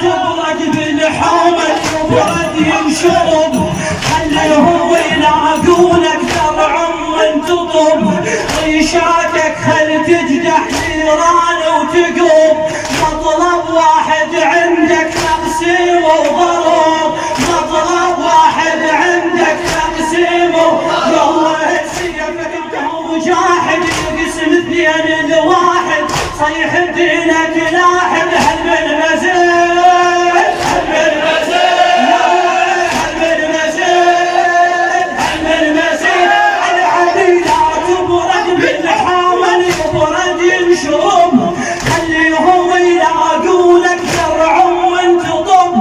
تبرد بالحومة وبرد ينشرب خليهم يلاقونك ترعم وانتطب ريشاتك خل تجدح نيران وتقوب مطلب واحد عندك تقسيم وضرب مطلب واحد عندك تقسيم والله سيفك انت مجاهد يقسم اثنين لواحد صيح دينك لاحد هل من مزيد هل من مزيد هل من مزيد هل من مزيد العدي لا تبرد بالحامل يبرد ينشرب خليهم يلاقونك ترعم وانتطب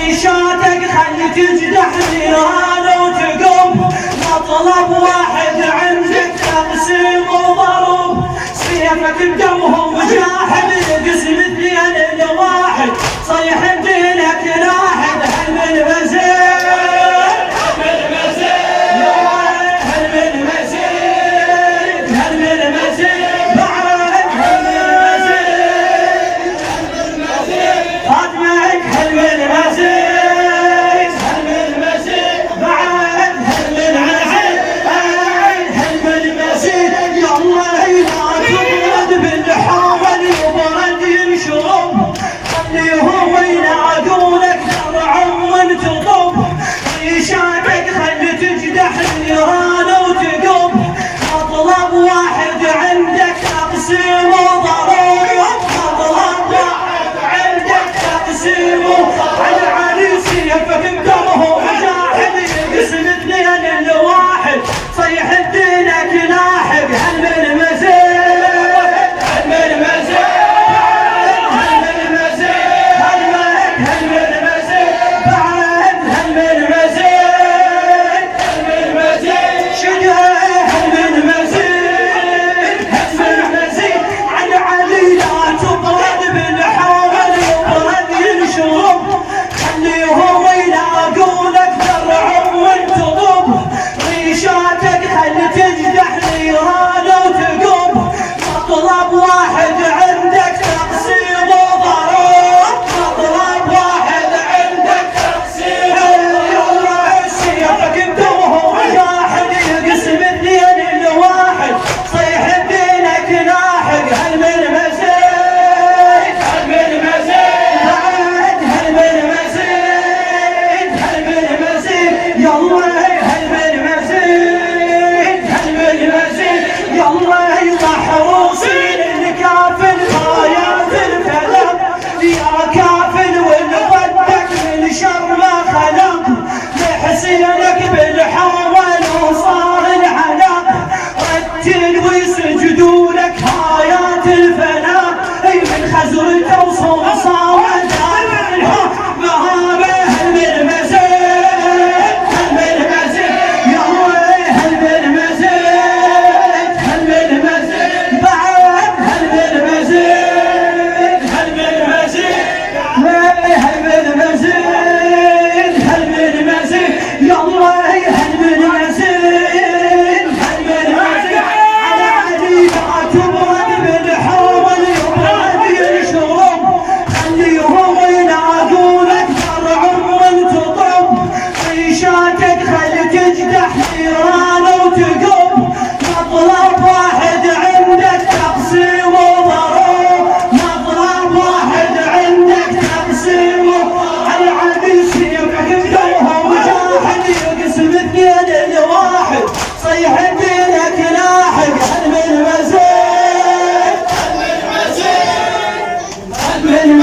ريشاتك خلي تجدح نيران وتقب مطلب واحد عندك تقسيم وضرب سيفك بدمهم مجاهد يقسم اثنين لواحد صيح دينك لاحد هل من مزيد هل من مزيد هل من مزيد هل من مزيد بعد هل من مزيد هل من مزيد خدمك هل من مزيد هل من مزيد بعد هل من مزيد هل من مزيد يلا يلا بالحومل يبرد ينشرب خليهم يلاقونك ترعم وانتطب ريشاتك خلي تجدح النيران وتقب مطلب واحد عندك تقسيم وضرب مطلب واحد عندك تقسيم على علي سيفك بدمهم مجاهد يقسم اثنين لواحد صيح دينك لاحق هل من مزيد من